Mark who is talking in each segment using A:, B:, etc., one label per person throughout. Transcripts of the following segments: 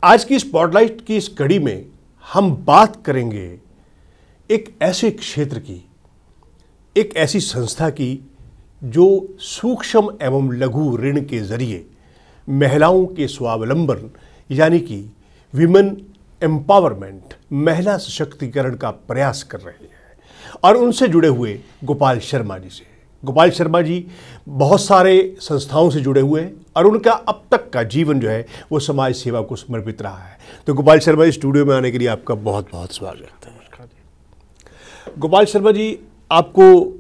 A: आज की स्पॉटलाइट की इस कड़ी में हम बात करेंगे एक ऐसे क्षेत्र की, एक ऐसी संस्था की जो सूक्ष्म एवं लघु ऋण के जरिए महिलाओं के स्वावलंबन यानी कि विमेन एम्पावरमेंट, महिला सशक्तिकरण का प्रयास कर रही है। और उनसे जुड़े हुए गोपाल शर्मा जी से। गोपाल शर्मा जी बहुत सारे संस्थाओं से जुड़े हुए हैं और उनका अब तक का जीवन जो है वो समाज सेवा को समर्पित रहा है। तो गोपाल शर्मा जी, स्टूडियो में आने के लिए आपका बहुत बहुत स्वागत है। गोपाल शर्मा जी, आपको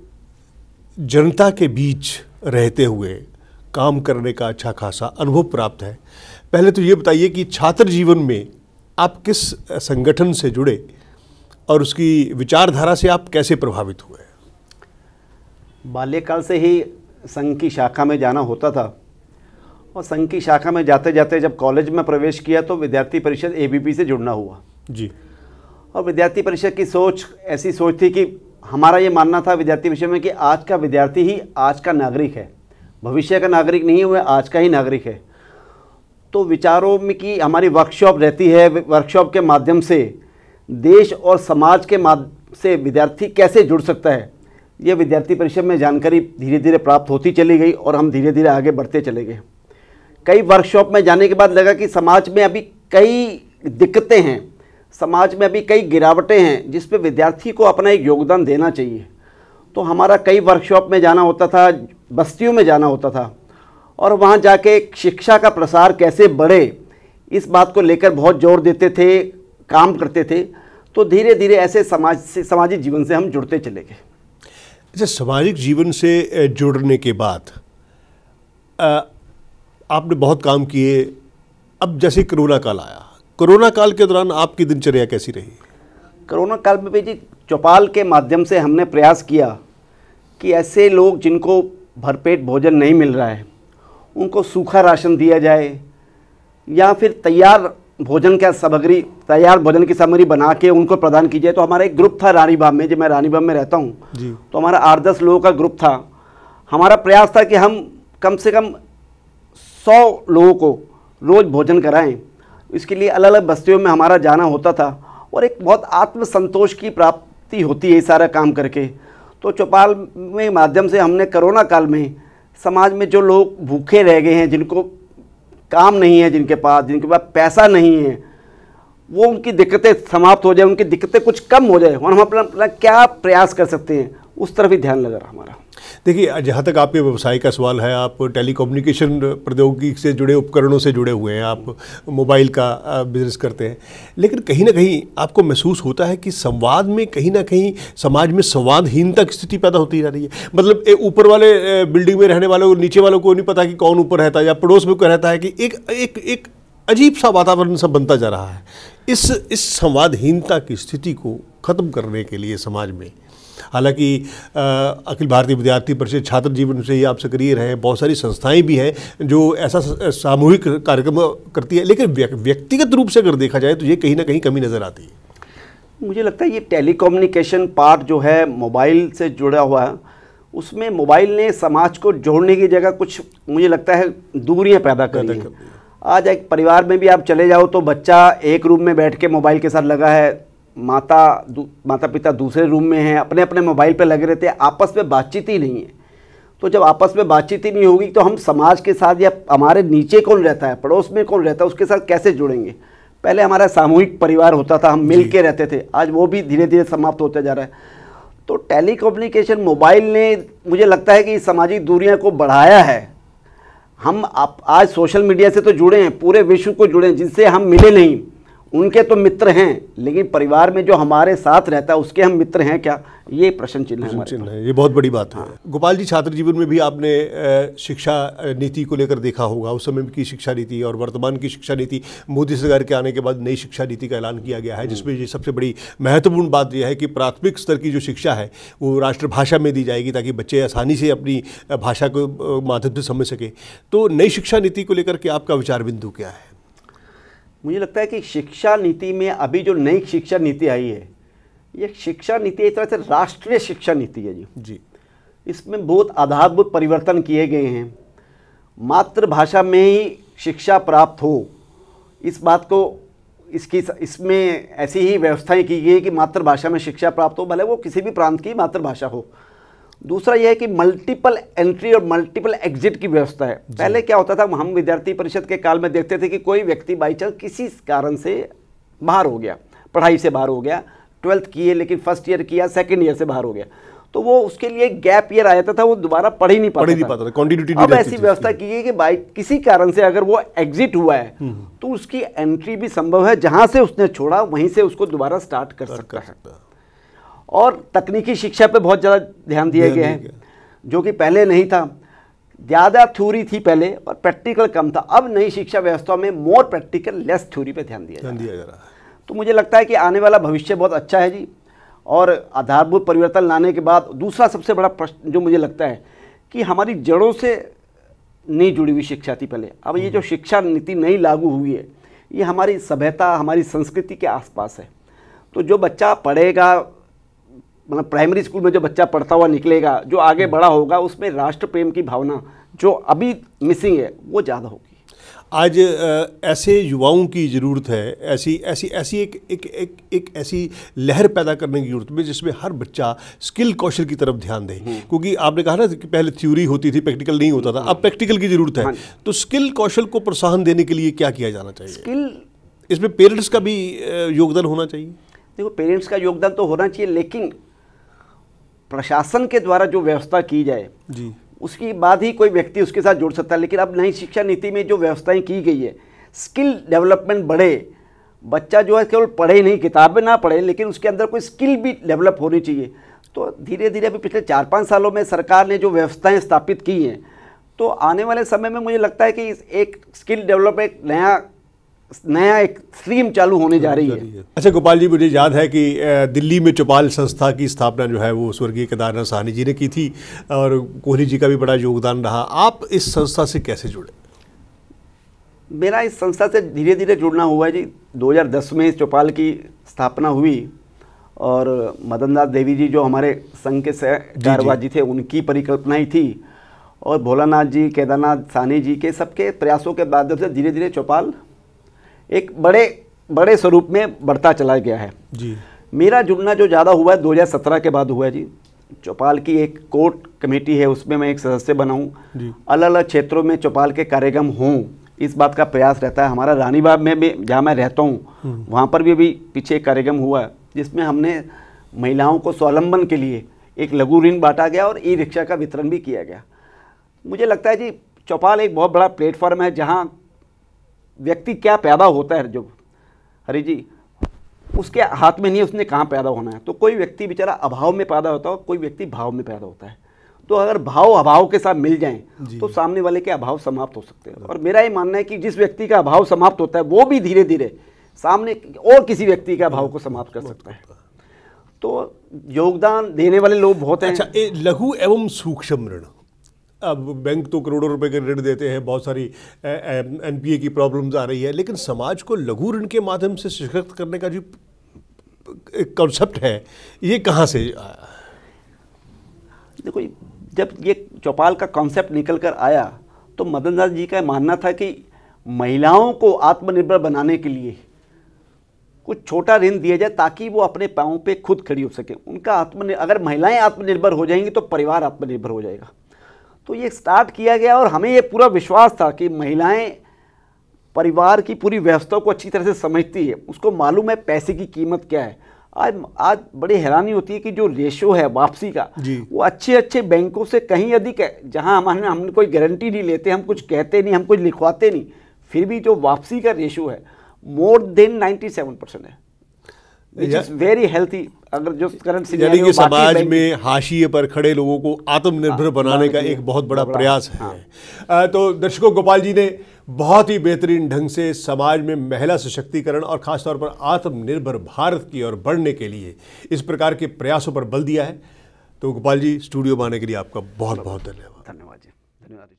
A: जनता के बीच रहते हुए काम करने का अच्छा खासा अनुभव प्राप्त है। पहले तो ये बताइए कि छात्र जीवन में आप किस संगठन से जुड़े और उसकी विचारधारा से आप कैसे प्रभावित हुए?
B: बाल्यकाल से ही संघ की शाखा में जाना होता था और संघ की शाखा में जाते जाते जब कॉलेज में प्रवेश किया तो विद्यार्थी परिषद एबीपी से जुड़ना हुआ जी। और विद्यार्थी परिषद की सोच ऐसी सोच थी कि हमारा ये मानना था विद्यार्थी परिषद में कि आज का विद्यार्थी ही आज का नागरिक है, भविष्य का नागरिक नहीं है, वह आज का ही नागरिक है। तो विचारों में कि हमारी वर्कशॉप रहती है, वर्कशॉप के माध्यम से देश और समाज के माध्यम से विद्यार्थी कैसे जुड़ सकता है, ये विद्यार्थी परिषद में जानकारी धीरे धीरे प्राप्त होती चली गई और हम धीरे धीरे आगे बढ़ते चले गए। कई वर्कशॉप में जाने के बाद लगा कि समाज में अभी कई दिक्कतें हैं, समाज में अभी कई गिरावटें हैं जिस पे विद्यार्थी को अपना एक योगदान देना चाहिए। तो हमारा कई वर्कशॉप में जाना होता था, बस्तियों में जाना होता था और वहाँ जाके शिक्षा का प्रसार कैसे बढ़े इस बात को लेकर बहुत जोर देते थे, काम करते थे। तो धीरे धीरे ऐसे सामाजिक जीवन से हम जुड़ते चले गए।
A: अच्छा, सामाजिक जीवन से जुड़ने के बाद आपने बहुत काम किए। अब जैसे कोरोना काल आया, कोरोना काल के दौरान आपकी दिनचर्या कैसी रही?
B: कोरोना काल में भी जी चौपाल के माध्यम से हमने प्रयास किया कि ऐसे लोग जिनको भरपेट भोजन नहीं मिल रहा है उनको सूखा राशन दिया जाए या फिर तैयार भोजन की सामग्री बना के उनको प्रदान की जाए। तो हमारा एक ग्रुप था रानीबाग में, जब मैं रानीबाग में रहता हूँ तो हमारा 8-10 लोगों का ग्रुप था। हमारा प्रयास था कि हम कम से कम 100 लोगों को रोज़ भोजन कराएं। इसके लिए अलग अलग बस्तियों में हमारा जाना होता था और एक बहुत आत्मसंतोष की प्राप्ति होती है ये सारा काम करके। तो चौपाल में माध्यम से हमने कोरोना काल में समाज में जो लोग भूखे रह गए हैं, जिनको काम नहीं है, जिनके पास पैसा नहीं है, वो उनकी दिक्कतें समाप्त हो जाए, उनकी दिक्कतें कुछ कम हो जाए और हम अपना क्या प्रयास कर सकते हैं उस तरफ ही ध्यान लगा रहा हमारा।
A: देखिए, जहाँ तक आपके व्यवसाय का सवाल है, आप टेलीकम्युनिकेशन प्रौद्योगिकी से जुड़े उपकरणों से जुड़े हुए हैं, आप मोबाइल का बिजनेस करते हैं, लेकिन कहीं ना कहीं आपको महसूस होता है कि संवाद में कहीं ना कहीं समाज में संवादहीनता की स्थिति पैदा होती जा रही है। मतलब ऊपर वाले बिल्डिंग में रहने वालों को नीचे वालों को नहीं पता कि कौन ऊपर रहता है या पड़ोस में कौन रहता है, कि एक अजीब सा वातावरण सब बनता जा रहा है। इस संवादहीनता की स्थिति को ख़त्म करने के लिए समाज में, हालांकि अखिल भारतीय विद्यार्थी परिषद छात्र जीवन से ही आप सक्रिय रहे हैं, बहुत सारी संस्थाएं भी हैं जो ऐसा सामूहिक कार्यक्रम करती है, लेकिन व्यक्तिगत रूप से अगर देखा जाए तो ये कहीं ना कहीं कमी नज़र आती है।
B: मुझे लगता है ये टेलीकम्युनिकेशन पार्ट जो है मोबाइल से जुड़ा हुआ है, उसमें मोबाइल ने समाज को जोड़ने की जगह कुछ मुझे लगता है दूरियाँ पैदा कर दी हैं। आज एक परिवार में भी आप चले जाओ तो बच्चा एक रूम में बैठ के मोबाइल के साथ लगा है, माता पिता दूसरे रूम में हैं, अपने अपने मोबाइल पे लगे रहते हैं, आपस में बातचीत ही नहीं है। तो जब आपस में बातचीत ही नहीं होगी तो हम समाज के साथ या हमारे नीचे कौन रहता है, पड़ोस में कौन रहता है, उसके साथ कैसे जुड़ेंगे? पहले हमारा सामूहिक परिवार होता था, हम मिल के रहते थे, आज वो भी धीरे धीरे समाप्त होते जा रहा है। तो टेलीकम्युनिकेशन मोबाइल ने मुझे लगता है कि सामाजिक दूरियाँ को बढ़ाया है। हम आज सोशल मीडिया से तो जुड़े हैं, पूरे विश्व को जुड़े हैं, जिनसे हम मिले नहीं उनके तो मित्र हैं, लेकिन परिवार में जो हमारे साथ रहता है उसके हम मित्र हैं क्या, ये प्रश्न चिन्ह है।
A: ये बहुत बड़ी बात है। गोपाल जी, छात्र जीवन में भी आपने शिक्षा नीति को लेकर देखा होगा। उस समय की शिक्षा नीति और वर्तमान की शिक्षा नीति, मोदी सरकार के आने के बाद नई शिक्षा नीति का ऐलान किया गया है, जिसमें ये सबसे बड़ी महत्वपूर्ण बात यह है कि प्राथमिक स्तर की जो शिक्षा है वो राष्ट्रभाषा में दी जाएगी ताकि बच्चे आसानी से अपनी भाषा को माध्यम से समझ सके। तो नई शिक्षा नीति को लेकर के आपका विचार बिंदु क्या है?
B: मुझे लगता है कि शिक्षा नीति में अभी जो नई शिक्षा नीति आई है, ये शिक्षा नीति एक तरह से राष्ट्रीय शिक्षा नीति है जी। इसमें बहुत आधारभूत परिवर्तन किए गए हैं। मातृभाषा में ही शिक्षा प्राप्त हो, इस बात को इसमें ऐसी ही व्यवस्थाएं की गई कि मातृभाषा में शिक्षा प्राप्त हो, भले वो किसी भी प्रांत की मातृभाषा हो। दूसरा यह है कि मल्टीपल एंट्री और मल्टीपल एग्जिट की व्यवस्था है। पहले क्या होता था, हम विद्यार्थी परिषद के काल में देखते थे कि कोई व्यक्ति बाई चांस किसी कारण से बाहर हो गया, पढ़ाई से बाहर हो गया, 12th किए लेकिन फर्स्ट ईयर किया, सेकंड ईयर से बाहर हो गया, तो वो उसके लिए गैप ईयर आया था, वो दोबारा पढ़ ही नहीं पाता था। कंटिन्यूटी नहीं। अब ऐसी व्यवस्था की गई कि बाई किसी कारण से अगर वो एग्जिट हुआ है तो उसकी एंट्री भी संभव है, जहां से उसने छोड़ा वहीं से उसको दोबारा स्टार्ट कर सकता है। और तकनीकी शिक्षा पे बहुत ज़्यादा ध्यान दिया गया है, जो कि पहले नहीं था। ज़्यादा थ्योरी थी पहले और प्रैक्टिकल कम था। अब नई शिक्षा व्यवस्था में मोर प्रैक्टिकल लेस थ्योरी पे ध्यान दिया जा रहा है। तो मुझे लगता है कि आने वाला भविष्य बहुत अच्छा है जी। और आधारभूत परिवर्तन लाने के बाद दूसरा सबसे बड़ा प्रश्न जो मुझे लगता है कि हमारी जड़ों से नहीं जुड़ी हुई शिक्षा थी पहले। अब ये जो शिक्षा नीति नई लागू हुई है, ये हमारी सभ्यता, हमारी संस्कृति के आसपास है। तो जो बच्चा पढ़ेगा, मतलब प्राइमरी स्कूल में जो बच्चा पढ़ता हुआ निकलेगा, जो आगे बड़ा होगा, उसमें राष्ट्र प्रेम की भावना जो अभी मिसिंग है वो ज़्यादा होगी।
A: आज ऐसे युवाओं की ज़रूरत है, ऐसी एक ऐसी लहर पैदा करने की जरूरत है जिसमें हर बच्चा स्किल कौशल की तरफ ध्यान दे। क्योंकि आपने कहा ना कि पहले थ्योरी होती थी, प्रैक्टिकल नहीं होता था, अब प्रैक्टिकल की ज़रूरत है। तो स्किल कौशल को प्रोत्साहन देने के लिए क्या किया जाना चाहिए? इसमें पेरेंट्स का भी योगदान होना चाहिए।
B: देखो, पेरेंट्स का योगदान तो होना चाहिए, लेकिन प्रशासन के द्वारा जो व्यवस्था की जाए जी, उसके बाद ही कोई व्यक्ति उसके साथ जुड़ सकता है। लेकिन अब नई शिक्षा नीति में जो व्यवस्थाएं की गई है, स्किल डेवलपमेंट बढ़े, बच्चा जो है केवल पढ़े नहीं, किताबें ना पढ़े, लेकिन उसके अंदर कोई स्किल भी डेवलप होनी चाहिए। तो धीरे धीरे अभी पिछले 4-5 सालों में सरकार ने जो व्यवस्थाएं स्थापित की हैं, तो आने वाले समय में मुझे लगता है कि एक स्किल डेवलपमेंट नया एक स्ट्रीम चालू होने जा रही है।
A: अच्छा गोपाल जी, मुझे याद है कि दिल्ली में चौपाल संस्था की स्थापना जो है वो स्वर्गीय केदारनाथ साहनी जी ने की थी और कोहली जी का भी बड़ा योगदान रहा। आप इस संस्था से कैसे जुड़े?
B: मेरा इस संस्था से धीरे धीरे जुड़ना हुआ है जी। 2010 में इस चौपाल की स्थापना हुई और मदन दास देवी जी जो हमारे संघ के सहकारवाद जी थे, उनकी परिकल्पना ही थी। और भोलानाथ जी, केदारनाथ साहनी जी के सबके प्रयासों के माध्यम से धीरे धीरे चौपाल एक बड़े स्वरूप में बढ़ता चला गया है जी। मेरा जुड़ना जो ज़्यादा हुआ है 2017 के बाद हुआ है जी। चौपाल की एक कोर्ट कमेटी है, उसमें मैं एक सदस्य बना हूँ। अलग अलग क्षेत्रों में चौपाल के कार्यक्रम हों, इस बात का प्रयास रहता है। हमारा रानीबाग में भी, जहाँ मैं रहता हूँ, वहाँ पर भी अभी पीछे एक कार्यक्रम हुआ है जिसमें हमने महिलाओं को स्वावलंबन के लिए एक लघु ऋण बांटा गया और ई रिक्शा का वितरण भी किया गया। मुझे लगता है जी चौपाल एक बहुत बड़ा प्लेटफॉर्म है जहाँ व्यक्ति क्या पैदा होता है, जो हरी जी उसके हाथ में नहीं है उसने कहाँ पैदा होना है। तो कोई व्यक्ति बेचारा अभाव में पैदा होता है, कोई व्यक्ति भाव में पैदा होता है। तो अगर भाव अभाव के साथ मिल जाएं तो सामने वाले के अभाव समाप्त हो सकते हैं। और मेरा ये मानना है कि जिस व्यक्ति का अभाव समाप्त होता है वो भी धीरे धीरे सामने और किसी व्यक्ति का अभाव को समाप्त कर सकता है। तो योगदान देने वाले लोग बहुत हैं।
A: अच्छा, लघु एवं सूक्ष्म ऋण, अब बैंक तो करोड़ों रुपए के ऋण देते हैं, बहुत सारी एनपीए की प्रॉब्लम्स आ रही है, लेकिन समाज को लघु ऋण के माध्यम से सशक्त करने का जो कॉन्सेप्ट है ये कहाँ से आया?
B: देखो, जब ये चौपाल का कॉन्सेप्ट निकल कर आया तो मदन दास जी का मानना था कि महिलाओं को आत्मनिर्भर बनाने के लिए कुछ छोटा ऋण दिया जाए ताकि वो अपने पाँव पे खुद खड़ी हो सके। उनका अगर महिलाएं आत्मनिर्भर हो जाएंगी तो परिवार आत्मनिर्भर हो जाएगा। तो ये स्टार्ट किया गया और हमें ये पूरा विश्वास था कि महिलाएं परिवार की पूरी व्यवस्था को अच्छी तरह से समझती है, उसको मालूम है पैसे की कीमत क्या है। आज बड़ी हैरानी होती है कि जो रेशो है वापसी का वो अच्छे बैंकों से कहीं अधिक है, जहां हमने कोई गारंटी नहीं लेते, हम कुछ कहते नहीं, हम कुछ लिखवाते नहीं, फिर भी जो वापसी का रेशो है मोर देन 97% है, which is very healthy। अगर जो करंट
A: यानी कि समाज में हाशिए पर खड़े लोगों को आत्मनिर्भर बनाने का एक बहुत बड़ा प्रयास है। तो दर्शकों, गोपाल जी ने बहुत ही बेहतरीन ढंग से समाज में महिला सशक्तिकरण और खासतौर पर आत्मनिर्भर भारत की ओर बढ़ने के लिए इस प्रकार के प्रयासों पर बल दिया है। तो गोपाल जी, स्टूडियो में आने के लिए आपका बहुत बहुत धन्यवाद।
B: धन्यवाद जी, धन्यवाद जी।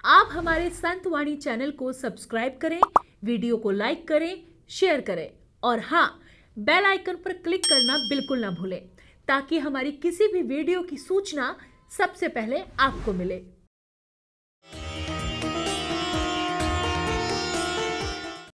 C: आप हमारे संतवाणी चैनल को सब्सक्राइब करें, वीडियो को लाइक करें, शेयर करें और हाँ, बेल आइकन पर क्लिक करना बिल्कुल ना भूलें ताकि हमारी किसी भी वीडियो की सूचना सबसे पहले आपको मिले।